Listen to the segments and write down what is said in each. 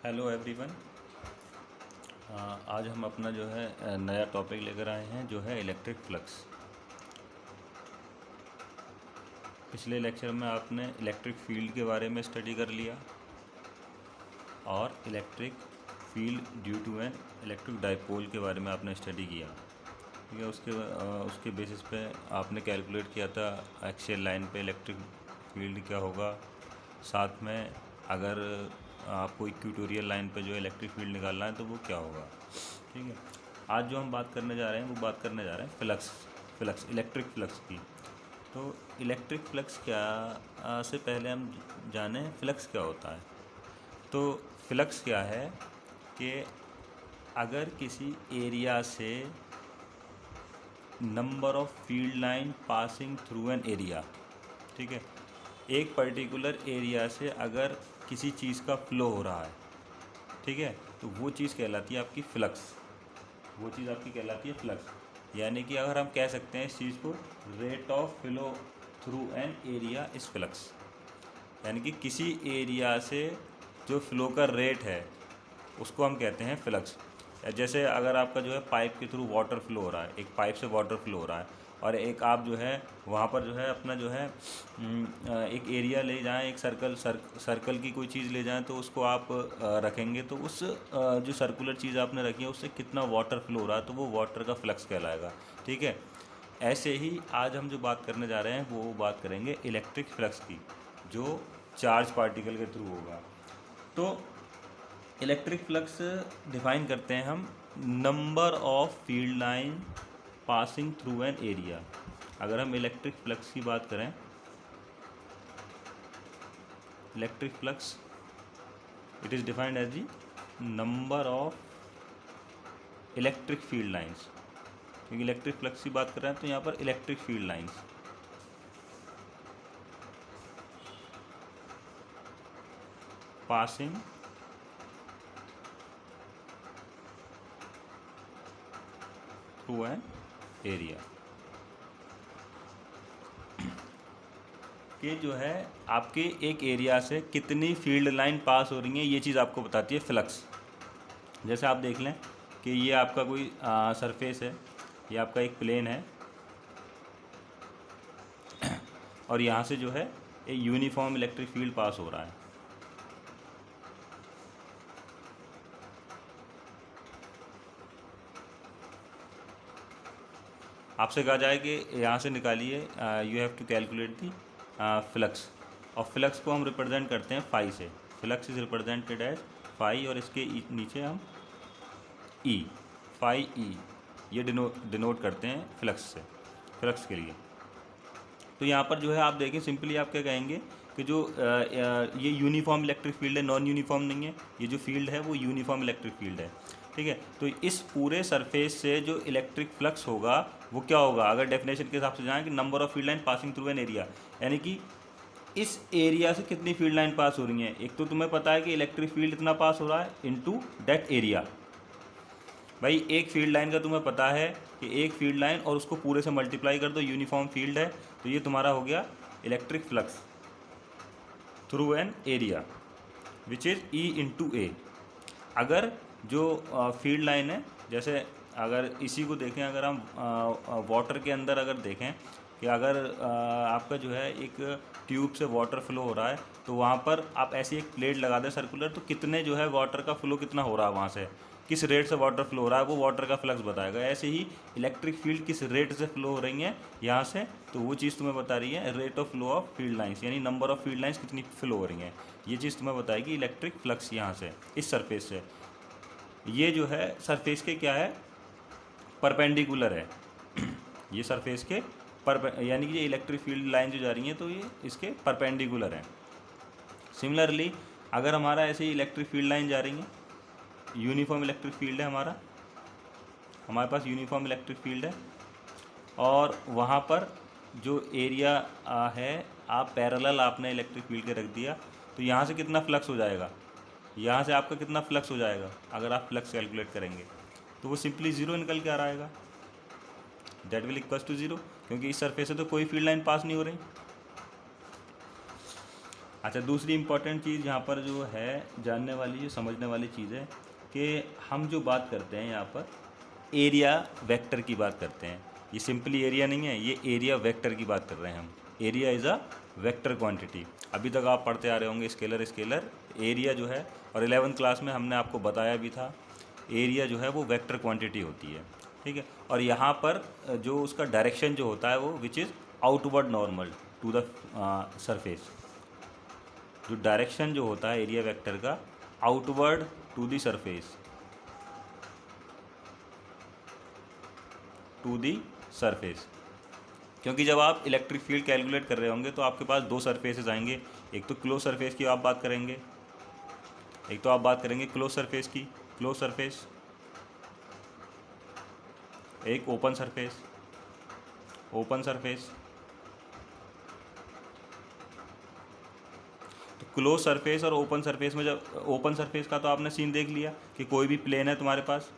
Hello everyone. आज हम अपना जो है नया टॉपिक लेकर आए हैं जो है इलेक्ट्रिक फ्लक्स। पिछले लेक्चर में आपने इलेक्ट्रिक फील्ड के बारे में स्टडी कर लिया और electric field due to an electric dipole के बारे में आपने स्टडी किया। ठीक है, उसके बेसिस पे आपने कैलकुलेट किया था एक्सियल लाइन पे इलेक्ट्रिक फील्ड क्या होगा। साथ में अगर आपको इक्वेटोरियल लाइन पे जो इलेक्ट्रिक फील्ड निकालना है तो वो क्या होगा। ठीक है, आज जो हम बात करने जा रहे हैं वो बात करने जा रहे हैं फ्लक्स इलेक्ट्रिक फ्लक्स की। तो इलेक्ट्रिक फ्लक्स क्या से पहले हम जाने फ्लक्स क्या होता है। तो फ्लक्स क्या है कि अगर किसी एरिया से number of field line passing through an area, ठीक है, एक पर्टिकुलर एरिया से अगर किसी चीज़ का फ्लो हो रहा है, ठीक है, तो वो चीज़ कहलाती है आपकी फ्लक्स। वो चीज़ आपकी कहलाती है फ्लक्स। यानी कि अगर हम कह सकते हैं इस चीज़ को rate of flow through an area is flux. यानी कि किसी एरिया से जो फ्लो का रेट है उसको हम कहते हैं फ्लक्स। जैसे अगर आपका जो है पाइप के थ्रू वाटर फ्लो हो रहा है, एक पाइप से वाटर फ्लो हो रहा है और एक आप जो है वहाँ पर जो है अपना जो है एक एरिया ले जाएं, एक सर्कल की कोई चीज़ ले जाएं तो उसको आप रखेंगे तो उस जो सर्कुलर चीज़ आपने रखी है उससे कितना वाटर फ्लो हो रहा है तो वो वाटर का फ्लक्स कहलाएगा। ठीक है, ऐसे ही आज हम जो बात करने जा रहे हैं वो बात करेंगे इलेक्ट्रिक फ्लक्स की, जो चार्ज पार्टिकल के थ्रू होगा। तो इलेक्ट्रिक फ्लक्स डिफाइन करते हैं हम number of field line passing through an area. अगर हम इलेक्ट्रिक फ्लक्स की बात करें, electric flux it is defined as the number of electric field lines. क्योंकि इलेक्ट्रिक फ्लक्स की बात कर रहे हैं तो यहाँ पर electric field lines passing through an area कि जो है आपके एक एरिया से कितनी फील्ड लाइन पास हो रही है ये चीज़ आपको बताती है फ्लक्स। जैसे आप देख लें कि ये आपका कोई सरफेस है, ये आपका एक प्लेन है और यहाँ से जो है एक यूनिफॉर्म इलेक्ट्रिक फील्ड पास हो रहा है। आपसे कहा जाए कि यहाँ से निकालिए, you have to calculate the flux, और फ्लक्स को हम रिप्रेजेंट करते हैं फाई से। Flux is represented as phi और इसके नीचे हम ई, फाई ई, ये डिनोट करते हैं फ्लक्स से, फ्लक्स के लिए। तो यहाँ पर जो है आप देखें सिंपली आप क्या कहेंगे कि जो ये यूनिफॉर्म इलेक्ट्रिक फील्ड है, नॉन यूनिफॉर्म नहीं है। ये जो फील्ड है वो यूनिफॉर्म इलेक्ट्रिक फील्ड है। ठीक है, तो इस पूरे सरफेस से जो इलेक्ट्रिक फ्लक्स होगा वो क्या होगा, अगर डेफिनेशन के हिसाब से जाएँ कि number of field line passing through an area, यानी कि इस एरिया से कितनी फील्ड लाइन पास हो रही हैं। एक तो तुम्हें पता है कि इलेक्ट्रिक फील्ड इतना पास हो रहा है इनटू दैट एरिया। भाई एक फील्ड लाइन का तुम्हें पता है कि एक फील्ड लाइन और उसको पूरे से मल्टीप्लाई कर दो, यूनिफॉर्म फील्ड है, तो ये तुम्हारा हो गया electric flux through an area which is E into A. अगर जो फील्ड लाइन है, जैसे अगर इसी को देखें, अगर हम वाटर के अंदर अगर देखें कि अगर आपका जो है एक ट्यूब से वाटर फ्लो हो रहा है तो वहाँ पर आप ऐसी एक प्लेट लगा दें सर्कुलर, तो कितने जो है वाटर का फ्लो कितना हो रहा है, वहाँ से किस रेट से वाटर फ्लो हो रहा है वो वाटर का फ्लक्स बताएगा। ऐसे ही इलेक्ट्रिक फील्ड किस रेट से फ्लो हो रही हैं यहाँ से, तो वो चीज़ तुम्हें बता रही है rate of flow of field lines, यानी नंबर ऑफ फील्ड लाइंस कितनी फ्लो हो रही हैं, ये चीज़ तुम्हें बताएगी इलेक्ट्रिक फ्लक्स यहाँ से इस सरफेस से। ये जो है सरफेस के क्या है, परपेंडिकुलर है। ये सरफेस के यानी कि ये इलेक्ट्रिक फील्ड लाइन जो जा रही हैं तो ये इसके परपेंडिकुलर हैं। सिमिलरली अगर हमारा ऐसे ही इलेक्ट्रिक फील्ड लाइन जा रही है, यूनिफॉर्म इलेक्ट्रिक फील्ड है हमारे पास यूनिफॉर्म इलेक्ट्रिक फील्ड है, और वहाँ पर जो एरिया है आप पैरेलल आपने इलेक्ट्रिक फील्ड के रख दिया, तो यहाँ से कितना फ्लक्स हो जाएगा, यहाँ से आपका कितना फ्लक्स हो जाएगा अगर आप फ्लक्स कैलकुलेट करेंगे तो वो सिंपली ज़ीरो निकल के आ रहा है, that will equals to zero, क्योंकि इस सरफेस से तो कोई फील्ड लाइन पास नहीं हो रही। अच्छा, दूसरी इम्पॉर्टेंट चीज़ यहाँ पर जो है जानने वाली, जो समझने वाली चीज़ है कि हम जो बात करते हैं यहाँ पर एरिया वेक्टर की बात करते हैं। ये सिंपली एरिया नहीं है, ये एरिया वेक्टर की बात कर रहे हैं हम। Area is a vector quantity. अभी तक आप पढ़ते आ रहे होंगे स्केलर स्केलर, एरिया जो है, और 11th क्लास में हमने आपको बताया भी था एरिया जो है वो वेक्टर क्वांटिटी होती है, ठीक है। और यहाँ पर जो उसका डायरेक्शन जो होता है वो which is outward normal to the surface. जो डायरेक्शन जो होता है एरिया वेक्टर का outward to the surface, to the surface. क्योंकि जब आप इलेक्ट्रिक फील्ड कैलकुलेट कर रहे होंगे तो आपके पास दो सरफेसेस आएंगे। एक तो क्लोज सरफेस की आप बात करेंगे, एक तो आप बात करेंगे क्लोज सरफेस की, क्लोज सरफेस, एक ओपन सरफेस, ओपन सरफेस। तो क्लोज सरफेस और ओपन सरफेस में, जब ओपन सरफेस का तो आपने सीन देख लिया कि कोई भी प्लेन है तुम्हारे पास।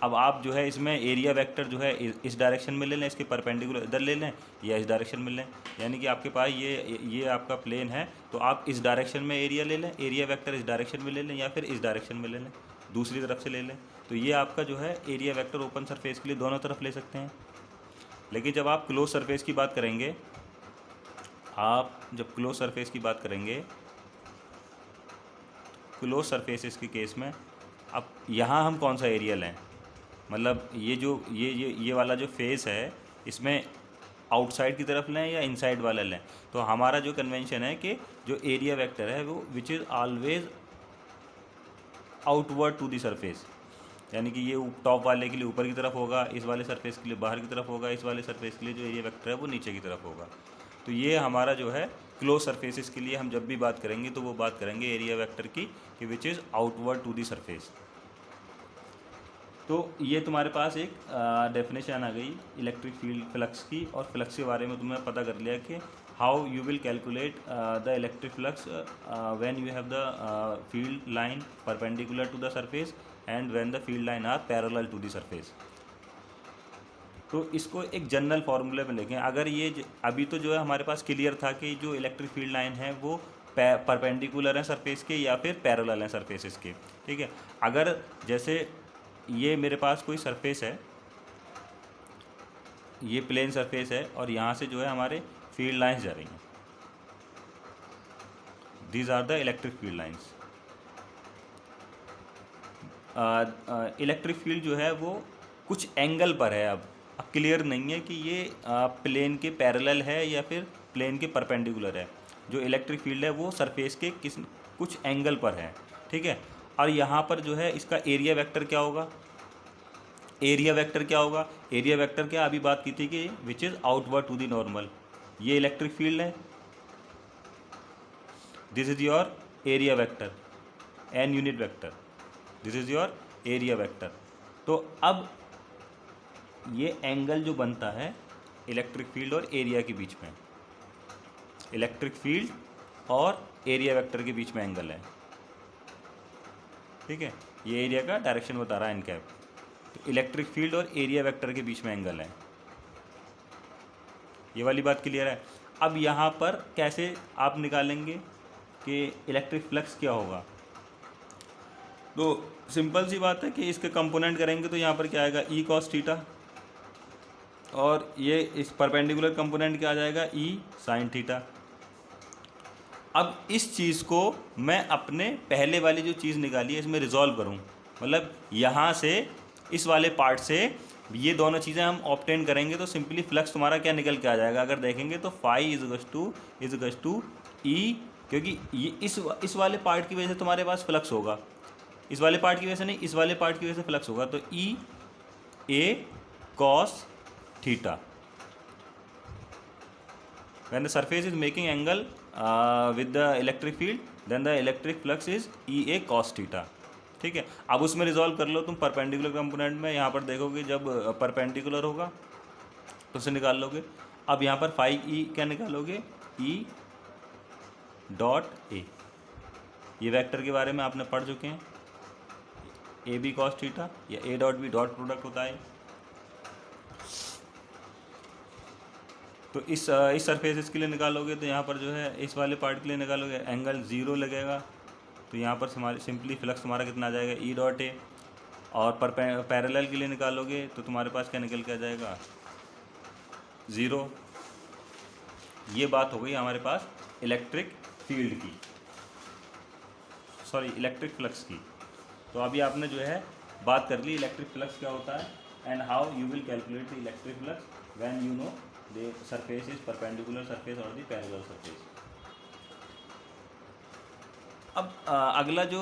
अब आप जो है इसमें एरिया वेक्टर जो है इस डायरेक्शन में ले लें, इसके परपेंडिकुलर इधर ले लें या इस डायरेक्शन में लें। यानी कि आपके पास ये आपका प्लेन है तो आप इस डायरेक्शन में एरिया ले लें, एरिया वेक्टर इस डायरेक्शन में ले लें, या फिर इस डायरेक्शन में ले लें, दूसरी तरफ से ले लें। तो ये आपका जो है एरिया वेक्टर ओपन सरफेस के लिए दोनों तरफ ले सकते हैं। लेकिन जब आप क्लोज सरफेस की बात करेंगे, आप जब क्लोज सरफेस की बात करेंगे, क्लोज सरफेसेस के केस में अब यहाँ हम कौन सा एरिया लें, मतलब ये जो ये वाला जो फेस है इसमें आउटसाइड की तरफ लें या इनसाइड वाला लें। तो हमारा जो कन्वेंशन है कि जो एरिया वेक्टर है वो which is always outward to the surface. यानी कि ये टॉप वाले के लिए ऊपर की तरफ होगा, इस वाले सरफेस के लिए बाहर की तरफ होगा, इस वाले सरफेस के लिए जो एरिया वेक्टर है वो नीचे की तरफ होगा। तो ये हमारा जो है क्लोज सरफेसेस के लिए हम जब भी बात करेंगे तो वो बात करेंगे एरिया वेक्टर की कि which is outward to the surface. तो ये तुम्हारे पास एक डेफिनेशन आ गई इलेक्ट्रिक फील्ड फ्लक्स की, और फ्लक्स के बारे में तुमने पता कर लिया कि how you will calculate the electric flux when you have the field line perpendicular to the surface and when the field line are parallel to the surface. तो इसको एक जनरल फार्मूले में लेके, अगर ये अभी तो जो है हमारे पास क्लियर था कि जो इलेक्ट्रिक फील्ड लाइन है वो परपेंडिकुलर है सरफेस के या फिर पैरेलल है सरफेसेस के, ठीक है। अगर जैसे ये मेरे पास कोई सरफेस है, ये प्लेन सरफेस है और यहाँ से जो है हमारे फील्ड लाइंस जा रही हैं, these are the electric field lines. Electric field जो है वो कुछ एंगल पर है। अब क्लियर नहीं है कि ये प्लेन के पैरेलल है या फिर प्लेन के परपेंडिकुलर है। जो इलेक्ट्रिक फील्ड है वो सरफेस के कुछ एंगल पर है, ठीक है। और यहाँ पर जो है इसका एरिया वेक्टर क्या होगा, एरिया वेक्टर क्या होगा, एरिया वेक्टर क्या अभी बात की थी कि which is outward to the normal. ये इलेक्ट्रिक फील्ड है, this is your area vector, an unit vector, this is your area vector. तो अब ये एंगल जो बनता है इलेक्ट्रिक फील्ड और एरिया के बीच में, इलेक्ट्रिक फील्ड और एरिया वेक्टर के बीच में एंगल है, ठीक है। ये एरिया का डायरेक्शन बता रहा है एन कैप। तो इलेक्ट्रिक फील्ड और एरिया वेक्टर के बीच में एंगल है, ये वाली बात क्लियर है। अब यहाँ पर कैसे आप निकालेंगे कि इलेक्ट्रिक फ्लक्स क्या होगा। तो सिंपल सी बात है कि इसके कंपोनेंट करेंगे तो यहाँ पर क्या आएगा, ई कॉस थीटा, और ये इस परपेंडिकुलर कंपोनेंट क्या आ जाएगा, ई साइन थीटा। अब इस चीज़ को मैं अपने पहले वाली जो चीज़ निकाली है इसमें रिजॉल्व करूँ, मतलब यहाँ से इस वाले पार्ट से ये दोनों चीज़ें हम ऑब्टेन करेंगे तो सिंपली फ्लक्स तुम्हारा क्या निकल के आ जाएगा। अगर देखेंगे तो फाई इज टू ई, क्योंकि ये इस वाले पार्ट की वजह से तुम्हारे पास फ्लक्स होगा, इस वाले पार्ट की वजह से नहीं, इस वाले पार्ट की वजह से फ्लक्स होगा। तो E A cos theta, when the surface is making angle with the electric field then the electric flux is EA cos theta, ठीक है। अब उसमें रिजॉल्व कर लो तुम परपेंडिकुलर कंपोनेंट में, यहाँ पर देखोगे जब परपेंडिकुलर होगा तो उसे निकाल लोगे। अब यहाँ पर फाई ई क्या निकालोगे, ई डॉट ए, ये वेक्टर के बारे में आपने पढ़ चुके हैं, ए बी कॉस थीटा या A dot B dot product होता है। तो इस सरफेस के लिए निकालोगे तो यहाँ पर जो है इस वाले पार्ट के लिए निकालोगे एंगल 0 लगेगा। तो यहाँ पर हमारे सिंपली फ्लक्स तुम्हारा कितना आ जाएगा ई डॉट ए। और पर पैरेलल के लिए निकालोगे तो तुम्हारे पास क्या निकल के आ जाएगा 0। ये बात हो गई हमारे पास इलेक्ट्रिक फील्ड की, सॉरी इलेक्ट्रिक फ्लक्स की। तो अभी आपने जो है बात कर ली इलेक्ट्रिक फ्लक्स क्या होता है and how you will calculate the electric flux when you know the surface is perpendicular surface और द पैरेलल सरफेस। अब अगला जो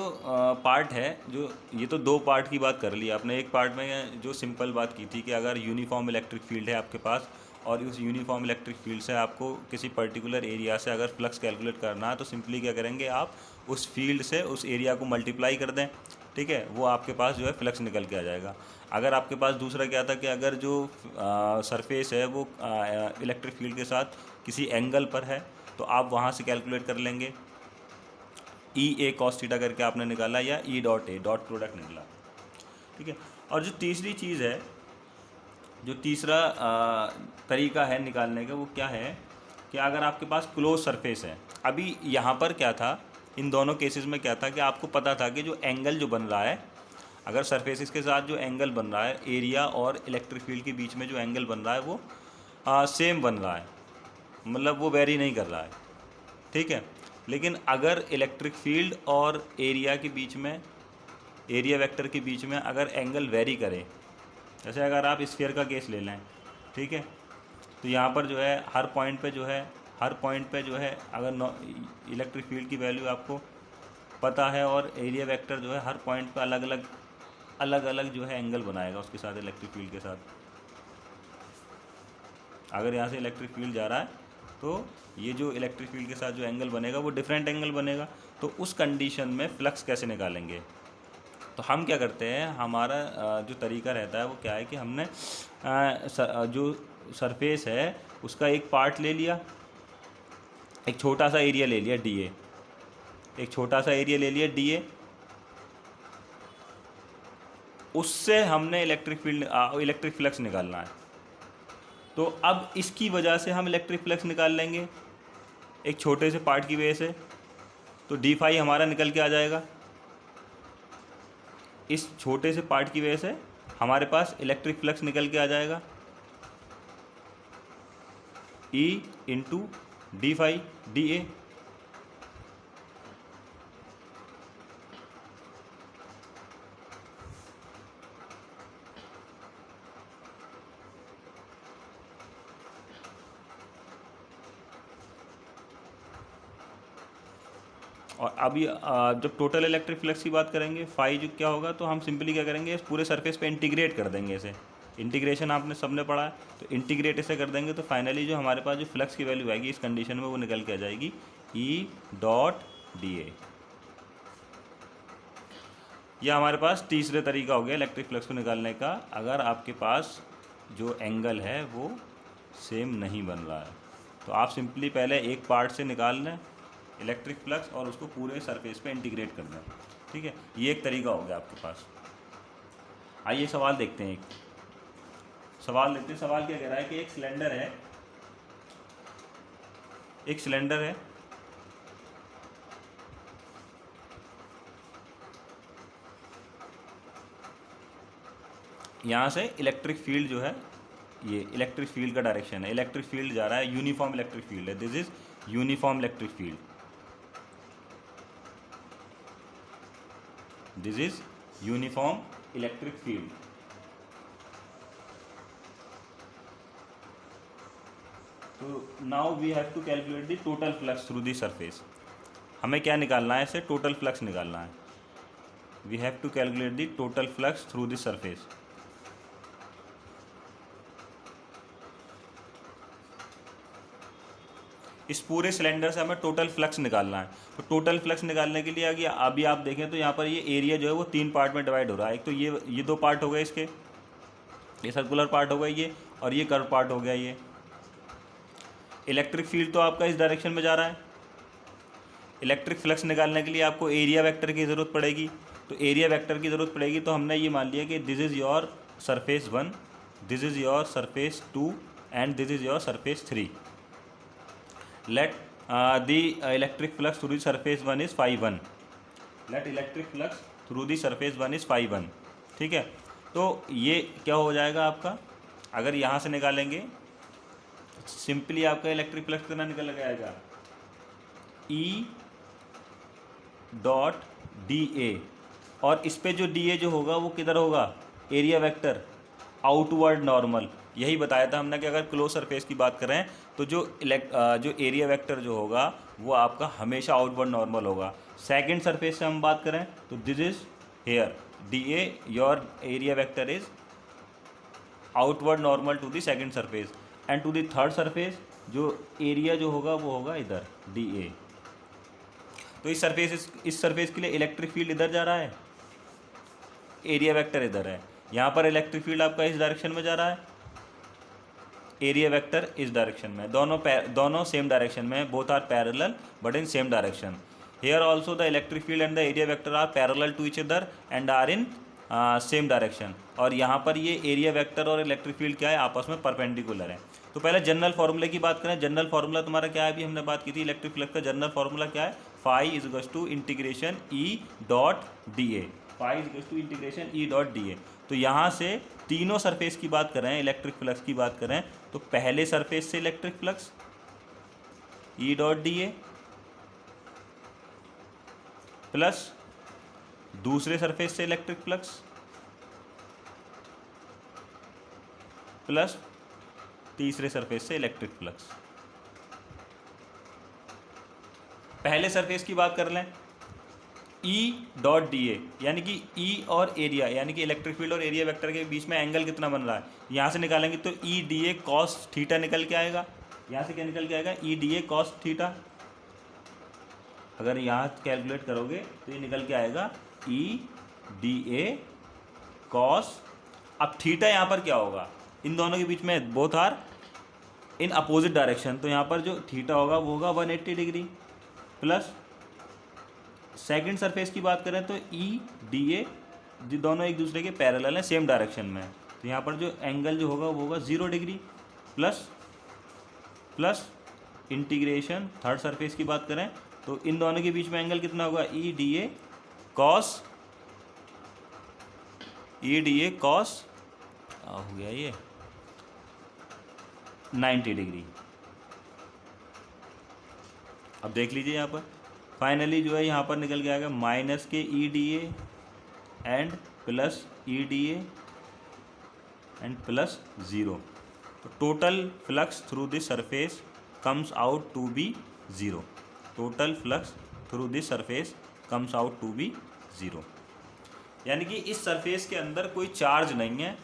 पार्ट है, जो ये तो 2 पार्ट की बात कर ली आपने। एक पार्ट में जो सिंपल बात की थी कि अगर यूनिफॉर्म इलेक्ट्रिक फील्ड है आपके पास और उस यूनिफॉर्म इलेक्ट्रिक फील्ड से आपको किसी पर्टिकुलर एरिया से अगर फ्लक्स कैलकुलेट करना है तो सिंपली क्या करेंगे आप उस फील्ड से उस एरिया को मल्टीप्लाई कर दें, ठीक है, वो आपके पास जो है फ्लक्स निकल के आ जाएगा। अगर आपके पास दूसरा क्या था कि अगर जो सरफेस है वो इलेक्ट्रिक फील्ड के साथ किसी एंगल पर है तो आप वहाँ से कैलकुलेट कर लेंगे ई ए कॉस थीटा करके आपने निकाला या E dot A dot product निकला, ठीक है। और जो तीसरी चीज़ है, जो तीसरा तरीका है निकालने का वो क्या है कि अगर आपके पास क्लोज सरफेस है। अभी यहाँ पर क्या था, इन दोनों केसेस में क्या था कि आपको पता था कि जो एंगल जो बन रहा है, अगर सरफेसेस के साथ जो एंगल बन रहा है एरिया और इलेक्ट्रिक फील्ड के बीच में जो एंगल बन रहा है वो सेम बन रहा है, मतलब वो वेरी नहीं कर रहा है, ठीक है। लेकिन अगर इलेक्ट्रिक फील्ड और एरिया के बीच में, एरिया वेक्टर के बीच में अगर एंगल वेरी करे, जैसे अगर आप स्फीयर का केस ले लें, ठीक है, तो यहाँ पर जो है हर पॉइंट पे जो है अगर इलेक्ट्रिक फील्ड की वैल्यू आपको पता है और एरिया वेक्टर जो है हर पॉइंट पे अलग अलग जो है एंगल बनाएगा उसके साथ, इलेक्ट्रिक फील्ड के साथ। अगर यहाँ से इलेक्ट्रिक फील्ड जा रहा है तो ये जो इलेक्ट्रिक फील्ड के साथ जो एंगल बनेगा वो डिफरेंट एंगल बनेगा। तो उस कंडीशन में फ्लक्स कैसे निकालेंगे? तो हम क्या करते हैं, हमारा जो तरीका रहता है वो क्या है कि हमने जो सरफेस है उसका एक पार्ट ले लिया, एक छोटा सा एरिया ले लिया डी ए, एक छोटा सा एरिया ले लिया डी ए, उससे हमने इलेक्ट्रिक फ्लक्स निकालना है। तो अब इसकी वजह से हम इलेक्ट्रिक फ्लक्स निकाल लेंगे एक छोटे से पार्ट की वजह से, तो डी फाई हमारा निकल के आ जाएगा। इस छोटे से पार्ट की वजह से हमारे पास इलेक्ट्रिक फ्लक्स निकल के आ जाएगा E into d phi d A. और अभी जब टोटल इलेक्ट्रिक फ्लक्स की बात करेंगे फाई जो क्या होगा, तो हम सिंपली क्या करेंगे इस पूरे सरफेस पे इंटीग्रेट कर देंगे इसे। इंटीग्रेशन आपने सबने पढ़ा है, तो इंटीग्रेट इसे कर देंगे तो फाइनली जो हमारे पास जो फ्लक्स की वैल्यू आएगी इस कंडीशन में वो निकल के आ जाएगी ई डॉट डी ए। यह हमारे पास तीसरे तरीका हो गया इलेक्ट्रिक फ्लक्स को निकालने का, अगर आपके पास जो एंगल है वो सेम नहीं बन रहा है। तो आप सिंपली पहले एक पार्ट से निकाल लें इलेक्ट्रिक फ्लक्स और उसको पूरे सरफेस पे इंटीग्रेट कर दें, ठीक है। ये एक तरीका हो गया आपके पास। आइए सवाल देखते हैं, सवाल देखते हैं। सवाल क्या कह रहा है कि एक सिलेंडर है, यहाँ से इलेक्ट्रिक फील्ड जो है, ये इलेक्ट्रिक फील्ड का डायरेक्शन है, इलेक्ट्रिक फील्ड जा रहा है, यूनिफॉर्म इलेक्ट्रिक फील्ड है, this is uniform electric field, this is uniform electric field. तो now we have to calculate the total flux through the surface. हमें क्या निकालना है, इसे टोटल फ्लक्स निकालना है। We have to calculate the total flux through the surface. इस पूरे सिलेंडर से हमें टोटल फ्लक्स निकालना है। तो टोटल फ्लक्स निकालने के लिए अभी आप देखें तो यहाँ पर ये एरिया जो है वो 3 पार्ट में डिवाइड हो रहा है। एक तो ये 2 पार्ट हो गए इसके, ये सर्कुलर पार्ट हो गया ये, और ये कर्व पार्ट हो गया ये। इलेक्ट्रिक फील्ड तो आपका इस डायरेक्शन में जा रहा है। इलेक्ट्रिक फ्लक्स निकालने के लिए आपको एरिया वेक्टर की ज़रूरत पड़ेगी। तो एरिया वेक्टर की ज़रूरत पड़ेगी तो हमने ये मान लिया कि this is your surface 1, this is your surface 2 and this is your surface 3. Let the electric flux through the surface 1 is phi 1. Let electric flux through the surface 1 is phi 1. ठीक है, तो ये क्या हो जाएगा आपका, अगर यहाँ से निकालेंगे सिंपली आपका इलेक्ट्रिक फ्लक्स कितना निकल जाएगा, E डॉट डी ए, और इस पे जो डी ए जो होगा वो किधर होगा, एरिया वेक्टर आउटवर्ड नॉर्मल. यही बताया था हमने कि अगर क्लोज सरफेस की बात करें तो जो एरिया वेक्टर जो होगा वो आपका हमेशा आउटवर्ड नॉर्मल होगा. सेकंड सरफेस से हम बात करें तो this is here d A, your area vector is outward normal to the second surface, and to the third surface जो एरिया जो होगा वो होगा इधर डी ए. तो इस सरफेस के लिए इलेक्ट्रिक फील्ड इधर जा रहा है, एरिया वेक्टर इधर है. यहाँ पर इलेक्ट्रिक फील्ड आपका इस डायरेक्शन में जा रहा है, एरिया वेक्टर इस डायरेक्शन में. दोनों सेम डायरेक्शन में, both are parallel but in same direction. Here also the electric field and the area vector are parallel to each other and are in same direction. और यहाँ पर ये area vector और electric field क्या है, आपस में परपेंडिकुलर है. तो पहले जनरल फार्मूले की बात करें. जनरल फार्मूला तुम्हारा क्या है, अभी हमने बात की थी इलेक्ट्रिक फ्लक्स का जनरल फार्मूला क्या है, phi is equals to integration E dot d A. Phi is equals to integration E dot d A. तो यहाँ से तीनों सरफेस की बात करें, इलेक्ट्रिक फ्लक्स की बात करें तो पहले सरफेस से इलेक्ट्रिक फ्लक्स ई डॉट डी ए प्लस दूसरे सरफेस से इलेक्ट्रिक फ्लक्स प्लस तीसरे सरफेस से इलेक्ट्रिक फ्लक्स. पहले सरफेस की बात कर लें, E डॉट डी ए, यानी कि E और एरिया यानी कि इलेक्ट्रिक फील्ड और एरिया वेक्टर के बीच में एंगल कितना बन रहा है, यहाँ से निकालेंगे तो E d A cos theta निकल के आएगा. यहाँ से क्या निकल के आएगा, E d A cos theta. अगर यहाँ कैलकुलेट करोगे तो ये निकल के आएगा E डी ए कॉस. अब थीटा यहाँ पर क्या होगा, इन दोनों के बीच में both are in opposite direction, तो यहाँ पर जो थीटा होगा वो होगा 180 डिग्री. प्लस सेकंड सरफेस की बात करें तो ई डी ए, जो दोनों एक दूसरे के पैरेलल हैं, सेम डायरेक्शन में, तो यहाँ पर जो एंगल जो होगा वो होगा 0 degree. Plus integration third surface की बात करें तो इन दोनों के बीच में एंगल कितना होगा, ई डी ए कॉस हो गया ये 90 डिग्री. अब देख लीजिए यहाँ पर फाइनली जो है यहाँ पर निकल के आएगा माइनस के E d A and plus E d A and plus 0. तो total flux through this surface comes out to be 0. Total flux through this surface comes out to be 0. यानी कि इस सरफेस के अंदर कोई चार्ज नहीं है.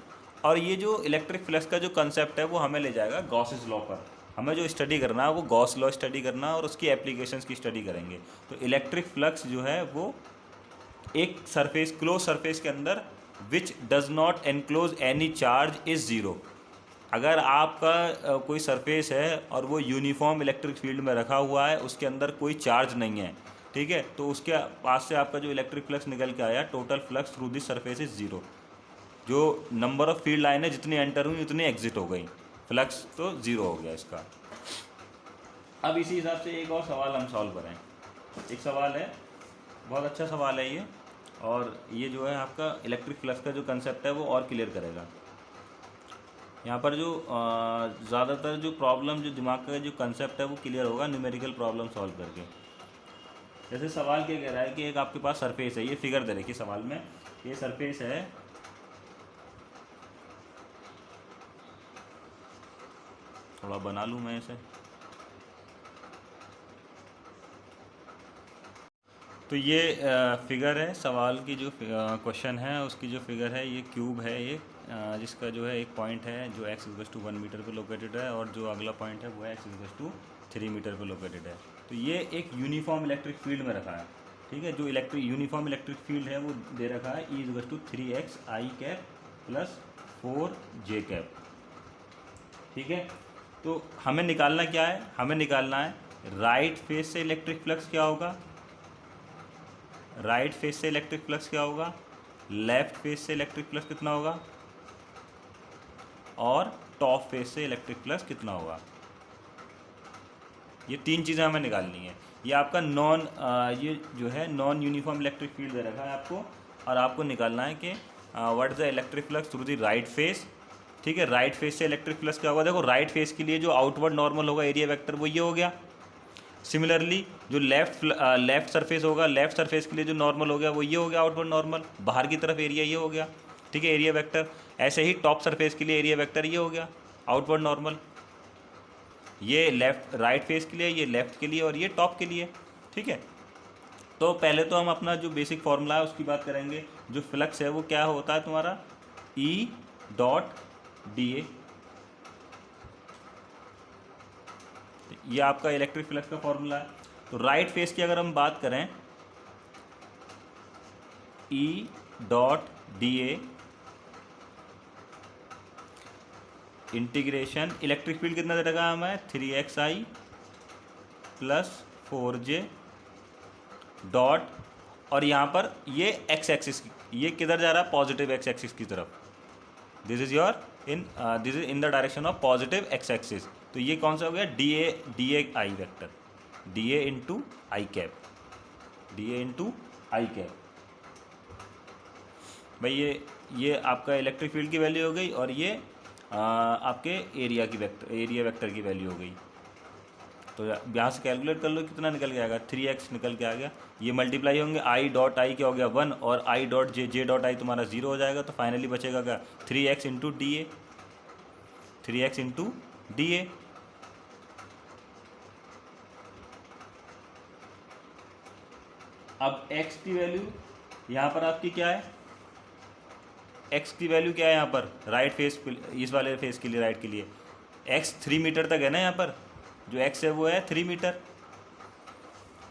और ये जो इलेक्ट्रिक फ्लक्स का जो कंसेप्ट है वो हमें ले जाएगा गॉसेस लॉ पर. हमें जो स्टडी करना है वो गॉस लॉ स्टडी करना है और उसकी एप्लीकेशंस की स्टडी करेंगे. तो इलेक्ट्रिक फ्लक्स जो है वो एक सरफेस, क्लोज सरफेस के अंदर which does not enclose any charge is 0. अगर आपका कोई सरफेस है और वो यूनिफॉर्म इलेक्ट्रिक फील्ड में रखा हुआ है, उसके अंदर कोई चार्ज नहीं है, ठीक है, तो उसके पास से आपका जो इलेक्ट्रिक फ्लक्स निकल के आया, total flux through this surface is 0. जो नंबर ऑफ फील्ड लाइन है जितनी एंटर हुई उतनी एग्जिट हो गई, फ्लक्स तो 0 हो गया इसका. अब इसी हिसाब से एक और सवाल हम सॉल्व करें. एक सवाल है, बहुत अच्छा सवाल है ये, और ये जो है आपका इलेक्ट्रिक फ्लक्स का जो कंसेप्ट है वो और क्लियर करेगा. यहाँ पर जो ज़्यादातर जो प्रॉब्लम, जो दिमाग का जो कंसेप्ट है वो क्लियर होगा न्यूमेरिकल प्रॉब्लम सॉल्व करके. जैसे सवाल क्या कह रहा है कि एक आपके पास सरफेस है, ये फिगर दे रखी सवाल में, ये सरफेस है, थोड़ा बना लूँ मैं इसे. तो ये फिगर है, सवाल की जो क्वेश्चन है उसकी जो फिगर है, ये क्यूब है ये, जिसका जो है एक पॉइंट है जो x = 1 मीटर पे लोकेटेड है, और जो अगला पॉइंट है वो x = 3 मीटर पे लोकेटेड है. तो ये एक यूनिफॉर्म इलेक्ट्रिक फील्ड में रखा है, ठीक है. जो यूनिफॉर्म इलेक्ट्रिक फील्ड है वो दे रखा है E = 3xi प्लस 4j. ठीक है, तो हमें निकालना क्या है, हमें निकालना है राइट फेस से इलेक्ट्रिक फ्लक्स क्या होगा, राइट फेस से इलेक्ट्रिक फ्लक्स क्या होगा, लेफ्ट फेस से इलेक्ट्रिक फ्लक्स कितना होगा, और टॉप फेस से इलेक्ट्रिक फ्लक्स कितना होगा। ये 3 चीज़ें हमें निकालनी है। ये आपका ये जो है नॉन यूनिफॉर्म इलेक्ट्रिक फील्ड दे रखा है आपको, और आपको निकालना है कि what is the electric flux through the right face. ठीक है, राइट फेस से इलेक्ट्रिक फ्लक्स क्या होगा। देखो राइट फेस के लिए जो आउटवर्ड नॉर्मल होगा एरिया वेक्टर वो ये हो गया। सिमिलरली जो लेफ्ट सरफेस होगा, लेफ्ट सरफेस के लिए जो नॉर्मल हो गया वो ये हो गया आउटवर्ड नॉर्मल, बाहर की तरफ एरिया ये हो गया। ठीक है, एरिया वेक्टर। ऐसे ही टॉप सरफेस के लिए एरिया वेक्टर ये हो गया आउटवर्ड नॉर्मल। ये राइट फेस के लिए, ये लेफ्ट के लिए, और ये टॉप के लिए। ठीक है, तो पहले तो हम अपना जो बेसिक फॉर्मूला है उसकी बात करेंगे। जो फ्लक्स है वो क्या होता है तुम्हारा, ई डॉट डी ए। ये आपका इलेक्ट्रिक फ्लक्स का फॉर्मूला है। तो राइट फेस की अगर हम बात करें, ई dot d A integration, electric field कितना दे रखा है हमें, 3xi प्लस 4j डॉट, और यहाँ पर ये एक्स एक्सिस, ये किधर जा रहा है, पॉजिटिव एक्स एक्सिस की तरफ। This is in the direction of positive x axis. तो ये कौन सा हो गया, D A I vector, D A into I cap, D A into I cap. भाई ये आपका इलेक्ट्रिक फील्ड की वैल्यू हो गई, और ये आपके एरिया वेक्टर की वैल्यू हो गई। तो यहाँ से कैलकुलेट कर लो कितना निकल के आएगा, 3x निकल के आ गया। ये मल्टीप्लाई होंगे, आई डॉट आई क्या हो गया 1, और I dot J dot I तुम्हारा 0 हो जाएगा। तो फाइनली बचेगा क्या, 3x इंटू डी ए, 3x इंटू डी ए। अब x की वैल्यू यहाँ पर आपकी क्या है, x की वैल्यू क्या है यहाँ पर राइट फेस, इस वाले फेस के लिए, राइट के लिए x 3 मीटर तक है ना। यहाँ पर जो x है वो है 3 मीटर।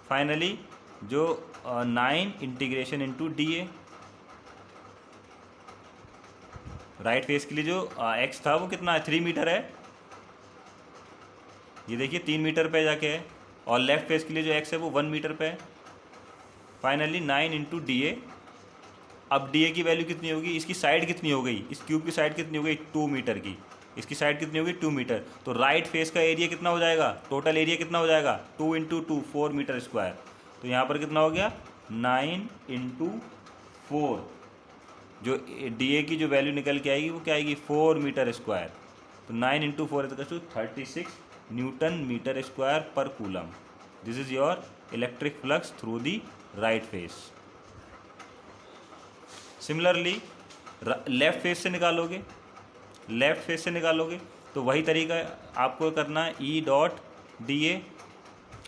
फाइनली जो 9 इंटीग्रेशन इंटू डी ए, राइट फेस के लिए जो x था वो कितना है, 3 मीटर है। ये देखिए 3 मीटर पे जाके है, और लेफ्ट फेस के लिए जो x है वो 1 मीटर पे है। फाइनली 9 इंटू डी ए। अब डी ए की वैल्यू कितनी होगी, इसकी साइड कितनी हो गई, इस क्यूब की साइड कितनी हो गई, 2 मीटर की, इसकी साइड कितनी होगी 2 मीटर। तो राइट फेस का एरिया कितना हो जाएगा, टोटल एरिया कितना हो जाएगा, 2 इंटू 2 4 मीटर स्क्वायर। तो यहाँ पर कितना हो गया, 9 इंटू 4, जो डी ए की जो वैल्यू निकल के आएगी वो क्या आएगी, 4 मीटर स्क्वायर। तो 9 into 4 is 36 newton metre square पर coulomb. This is your electric flux through the right face. Similarly left face से निकालोगे, लेफ्ट फेस से निकालोगे तो वही तरीका आपको करना है, E dot d A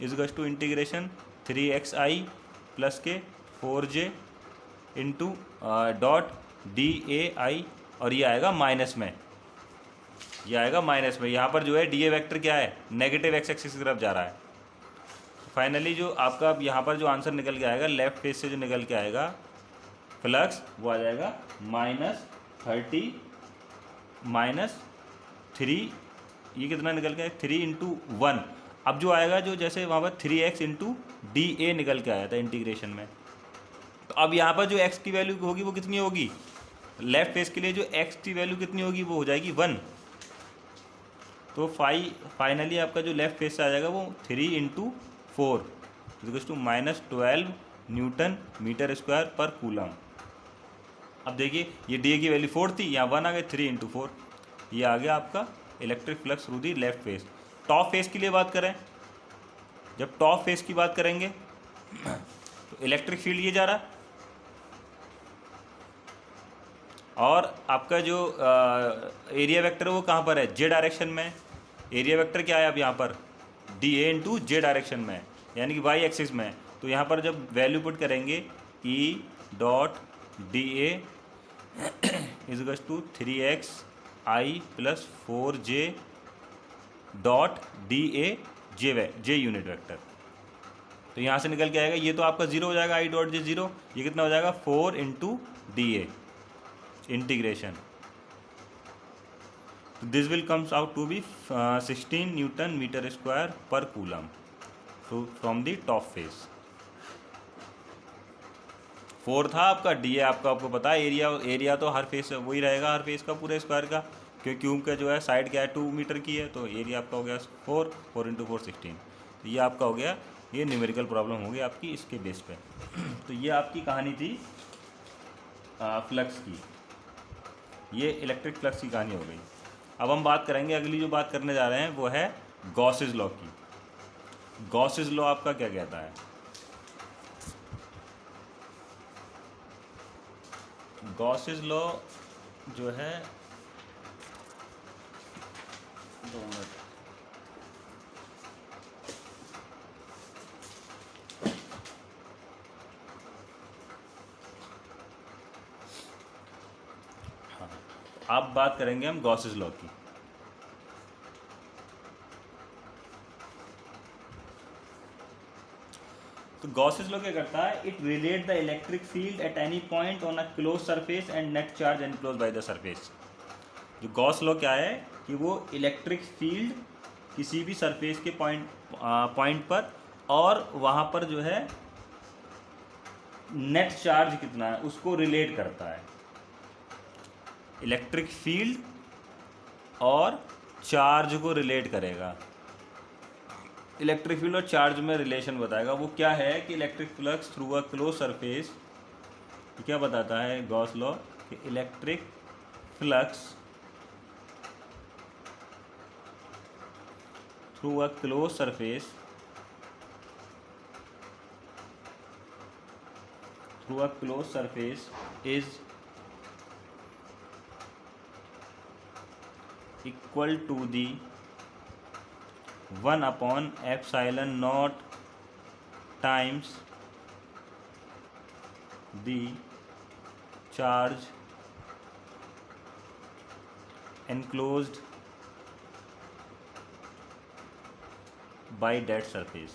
is equals to integration 3xi plus के 4j into dot d A i, और ये आएगा माइनस में, ये आएगा माइनस में। यहाँ पर जो है डी ए वैक्टर क्या है, नेगेटिव एक्स एक्सिस की तरफ जा रहा है। फाइनली जो आपका अब यहाँ पर जो आंसर निकल के आएगा लेफ्ट फेस से जो निकल के आएगा फ्लक्स, वो आ जाएगा -3, ये कितना निकल के आया 3 इंटू 1। अब जो आएगा जो जैसे वहाँ पर 3x इंटू डी ए निकल के आया था इंटीग्रेशन में, तो अब यहाँ पर जो x की वैल्यू होगी वो कितनी होगी, लेफ्ट फेस के लिए जो x की वैल्यू कितनी होगी वो हो जाएगी 1। तो फाइनली आपका जो लेफ्ट फेस से आ जाएगा वो 3 into 4 equals to -12 newton metre square पर कूलम। अब देखिए ये डी ए की वैल्यू 4 थी, यहाँ 1 आ गए, 3 इंटू 4, ये आ गया आपका इलेक्ट्रिक फ्लक्स थ्रू दी लेफ्ट फेस। टॉप फेस के लिए बात करें, जब टॉप फेस की बात करेंगे तो इलेक्ट्रिक फील्ड ये जा रहा है, और आपका जो एरिया वेक्टर है वो कहाँ पर है, जे डायरेक्शन में। एरिया वेक्टर क्या है अब यहाँ पर, D A into J direction में, यानी कि वाई एक्सिस में। तो यहाँ पर जब वैल्यू पुट करेंगे E dot d A is equals to 3xi plus 4j dot d A j unit vector, तो यहाँ से निकल के आएगा, ये तो आपका 0 हो जाएगा, आई डॉट जे 0, ये कितना हो जाएगा 4 into d A integration. This will comes out to be 16 newton metre square पर coulomb from the top face. 4 था आपका, डी ए आपको पता है एरिया तो हर फेस वही रहेगा, हर फेस का पूरे स्क्वायर का क्योंकि क्यूब का जो है साइड क्या है 2 मीटर की है, तो एरिया आपका हो गया 4 इंटू 4 16। तो ये आपका हो गया, ये न्यूमेरिकल प्रॉब्लम होगी आपकी इसके बेस पे। तो ये आपकी कहानी थी फ्लक्स की, ये इलेक्ट्रिक फ्लक्स की कहानी हो गई। अब हम बात करेंगे, अगली जो बात करने जा रहे हैं वो है गॉसेस लॉ की। गॉसेस लॉ आपका क्या कहता है? गॉसेस लॉ जो है, 2 मिनट, हाँ, अब बात करेंगे हम गॉसेस लॉ की। तो गॉसेस लॉ क्या करता है? It relate the electric field at any point on a close surface and net charge enclose by the surface. जो गॉस लॉ क्या है कि वो इलेक्ट्रिक फील्ड किसी भी सरफेस के पॉइंट पर और वहाँ पर जो है नेट चार्ज कितना है उसको रिलेट करता है। इलेक्ट्रिक फील्ड और चार्ज को रिलेट करेगा, इलेक्ट्रिक फील्ड और चार्ज में रिलेशन बताएगा। वो क्या है कि electric flux through a close surface, क्या बताता है गॉस लॉ कि electric flux through a close surface is equal to the 1 upon epsilon naught times the charge enclosed by that surface।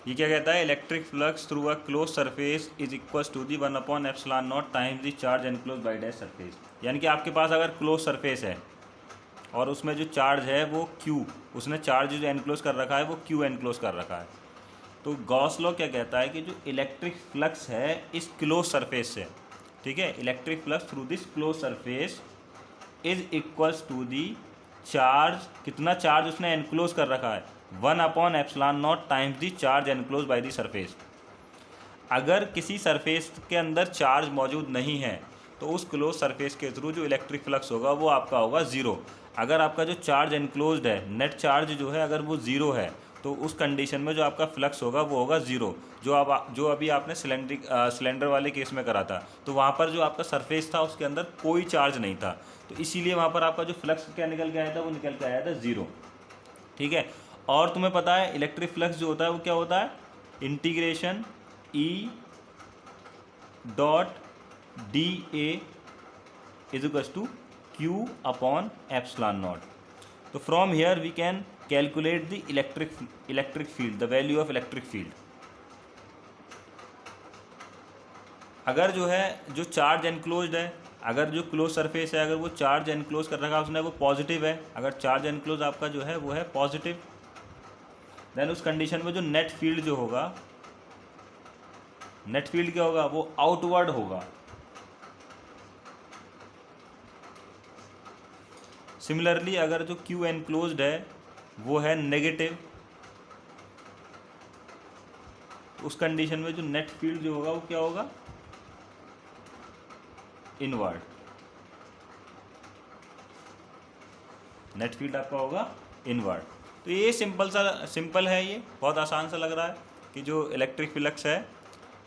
ये क्या कहता है? Electric flux through a close surface is equal to the 1 upon epsilon naught times the charge enclose by that surface. यानी कि आपके पास अगर close surface है और उसमें जो चार्ज है वो क्यू, उसने चार्ज जो एनक्लोज कर रखा है वो क्यू एनक्लोज कर रखा है। तो गॉस लॉ क्या कहता है कि जो इलेक्ट्रिक फ्लक्स है इस क्लोज सरफेस से, ठीक है, electric flux through this close surface is equals to the charge, कितना चार्ज उसने एनक्लोज कर रखा है, 1 upon epsilon naught times the charge enclose by the surface. अगर किसी सरफेस के अंदर चार्ज मौजूद नहीं है तो उस क्लोज सरफेस के थ्रू जो इलेक्ट्रिक फ्लक्स होगा वो आपका होगा ज़ीरो। अगर आपका जो चार्ज एनक्लोज्ड है, नेट चार्ज जो है अगर वो ज़ीरो है तो उस कंडीशन में जो आपका फ्लक्स होगा वो होगा ज़ीरो। जो अभी आपने सिलेंडर वाले केस में करा था, तो वहाँ पर जो आपका सरफेस था उसके अंदर कोई चार्ज नहीं था, तो इसीलिए वहाँ पर आपका जो फ्लक्स क्या निकल के आया था वो निकल के आया था ज़ीरो। ठीक है, और तुम्हें पता है इलेक्ट्रिक फ्लक्स जो होता है वो क्या होता है? Integration E dot d A is equals to q upon epsilon naught. तो from here we can calculate the electric field, the value of electric field. अगर जो है जो चार्ज एनक्लोज्ड है, अगर जो क्लोज सरफेस है अगर वो चार्ज एनक्लोज कर रखा है उसने वो पॉजिटिव है, अगर चार्ज एनक्लोज आपका जो है वो है पॉजिटिव, देन उस कंडीशन में जो नेट फील्ड जो होगा, नेट फील्ड क्या होगा? वो आउटवर्ड होगा। सिमिलरली अगर जो क्यू एनक्लोज्ड है वो है नेगेटिव, तो उस कंडीशन में जो नेट फील्ड जो होगा वो क्या होगा? इनवर्ड। नेट फील्ड आपका होगा इनवर्ड। तो ये सिंपल है, ये बहुत आसान सा लग रहा है कि जो इलेक्ट्रिक फ्लक्स है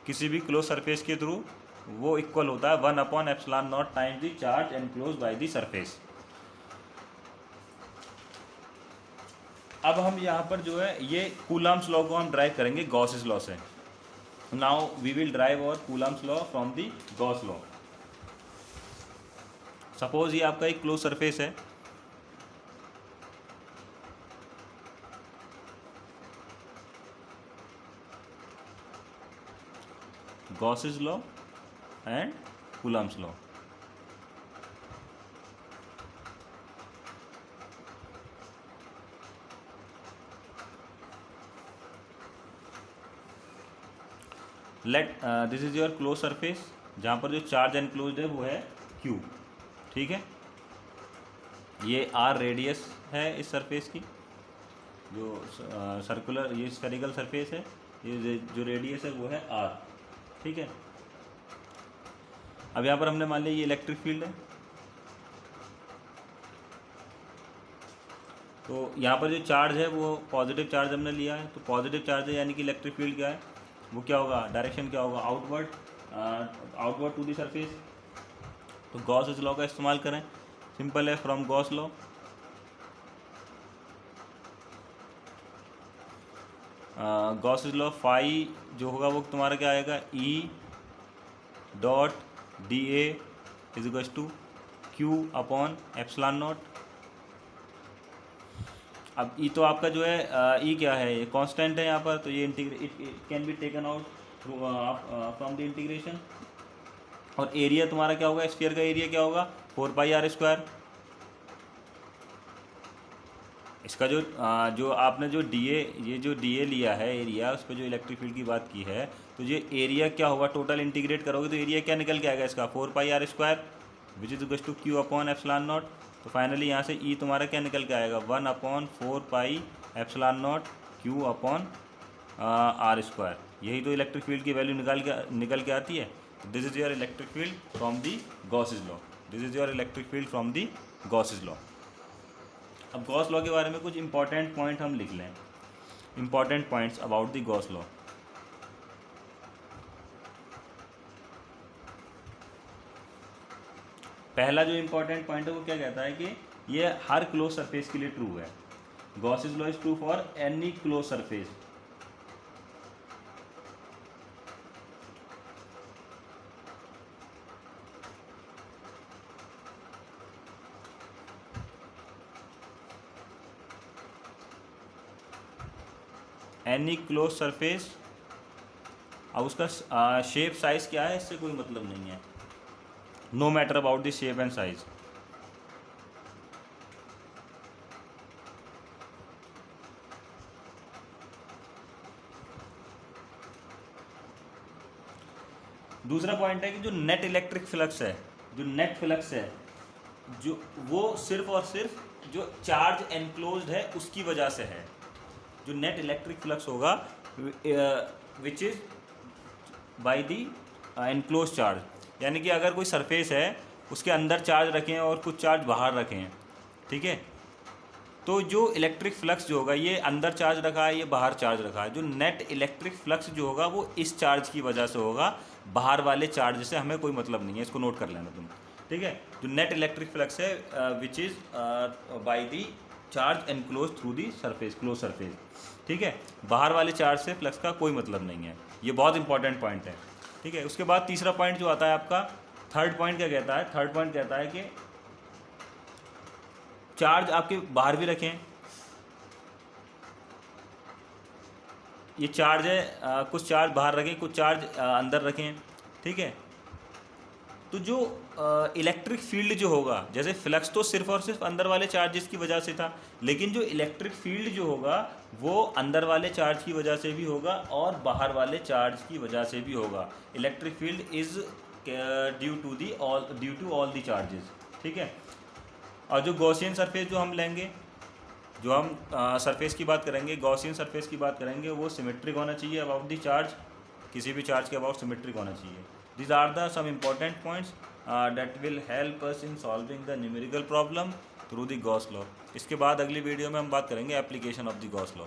किसी भी क्लोज सरफेस के थ्रू वो इक्वल होता है 1 upon epsilon naught times the charge enclose by the surface. अब हम यहाँ पर जो है ये कूलम्स लॉ को हम ड्राइव करेंगे गॉसेस लॉ से। Now we will derive our Coulomb's law from the Gauss law. Suppose ये आपका एक क्लोज सरफेस है, Gauss's law and Coulomb's law. Let this is your close surface, जहाँ पर जो चार्ज एनक्लोज है वो है Q, ठीक है। ये R रेडियस है इस सरफेस की, जो सर्कुलर ये स्फेरिकल सरफेस है, ये जो रेडियस है वो है R, ठीक है। अब यहाँ पर हमने मान लिया ये इलेक्ट्रिक फील्ड है, तो यहाँ पर जो चार्ज है वो पॉजिटिव चार्ज हमने लिया है, तो पॉजिटिव चार्ज है यानी कि इलेक्ट्रिक फील्ड क्या है, वो क्या होगा, डायरेक्शन क्या होगा, आउटवर्ड टू दी सरफेस। तो गॉस लॉ का इस्तेमाल करें, सिंपल है, from Gauss law Gauss law phi जो होगा वो तुम्हारा क्या आएगा, E dot dA is equal to Q upon epsilon naught. अब E तो आपका जो है E क्या है, ये कांस्टेंट है यहाँ पर, तो ये it can be taken out from the integration. और एरिया तुम्हारा क्या होगा, स्फीयर का एरिया क्या होगा, 4πr²। इसका जो आपने जो DA लिया है एरिया, उस पर जो इलेक्ट्रिक फील्ड की बात की है, तो ये एरिया क्या होगा, टोटल इंटीग्रेट करोगे तो एरिया क्या निकल के आएगा इसका, 4πr² which is equal to Q upon epsilon naught. तो फाइनली यहाँ से E तुम्हारा क्या निकल के आएगा, 1/4πε0 Q अपॉन r²। यही तो इलेक्ट्रिक फील्ड की वैल्यू निकल के आती है। This is your electric field from the Gauss's law, this is your electric field from the Gauss's law. अब गॉस लॉ के बारे में कुछ इंपॉर्टेंट पॉइंट हम लिख लें, important points about the Gauss law. पहला जो इंपॉर्टेंट पॉइंट है वो क्या कहता है कि ये हर क्लोज सरफेस के लिए ट्रू है। Gauss's law is true for any close surface. Any close surface, अब उसका शेप साइज क्या है इससे कोई मतलब नहीं है, no matter about the shape and size. दूसरा पॉइंट है कि जो नेट इलेक्ट्रिक फ्लक्स है, जो नेट फ्लक्स है, जो वो सिर्फ और सिर्फ जो चार्ज एनक्लोज्ड है उसकी वजह से है। जो नेट इलेक्ट्रिक फ्लक्स होगा which is by the enclose charge, यानी कि अगर कोई सरफेस है उसके अंदर चार्ज रखें और कुछ चार्ज बाहर रखें, ठीक है, तो जो इलेक्ट्रिक फ्लक्स जो होगा ये अंदर चार्ज रखा है, ये बाहर चार्ज रखा है। जो नेट इलेक्ट्रिक फ्लक्स जो होगा वो इस चार्ज की वजह से होगा, बाहर वाले चार्ज से हमें कोई मतलब नहीं है, इसको नोट कर लेना तुम, ठीक है। जो नेट इलेक्ट्रिक फ्लक्स है which is by the charge enclose through the surface, close surface, ठीक है, बाहर वाले चार्ज से फ्लक्स का कोई मतलब नहीं है। ये बहुत इंपॉर्टेंट पॉइंट है, ठीक है। उसके बाद तीसरा पॉइंट जो आता है आपका, थर्ड पॉइंट क्या कहता है, थर्ड पॉइंट कहता है कि चार्ज आपके बाहर भी रखें, ये चार्ज है कुछ चार्ज बाहर रखें, कुछ चार्ज अंदर रखें, ठीक है। तो जो इलेक्ट्रिक फील्ड जो होगा, जैसे फ्लक्स तो सिर्फ और सिर्फ अंदर वाले चार्जेस की वजह से था, लेकिन जो इलेक्ट्रिक फील्ड जो होगा वो अंदर वाले चार्ज की वजह से भी होगा और बाहर वाले चार्ज की वजह से भी होगा। Electric field is due to all the charges, ठीक है। और जो गॉसियन सरफेस जो हम लेंगे, जो हम सरफेस की बात करेंगे, गॉसियन सरफेस की बात करेंगे, वो सिमेट्रिक होना चाहिए अबाउट दी चार्ज, किसी भी चार्ज के अबाउट सिमेट्रिक होना चाहिए। These are the some important points that will help us in solving the numerical problem through the Gauss law। इसके बाद अगली वीडियो में हम बात करेंगे application of the Gauss law.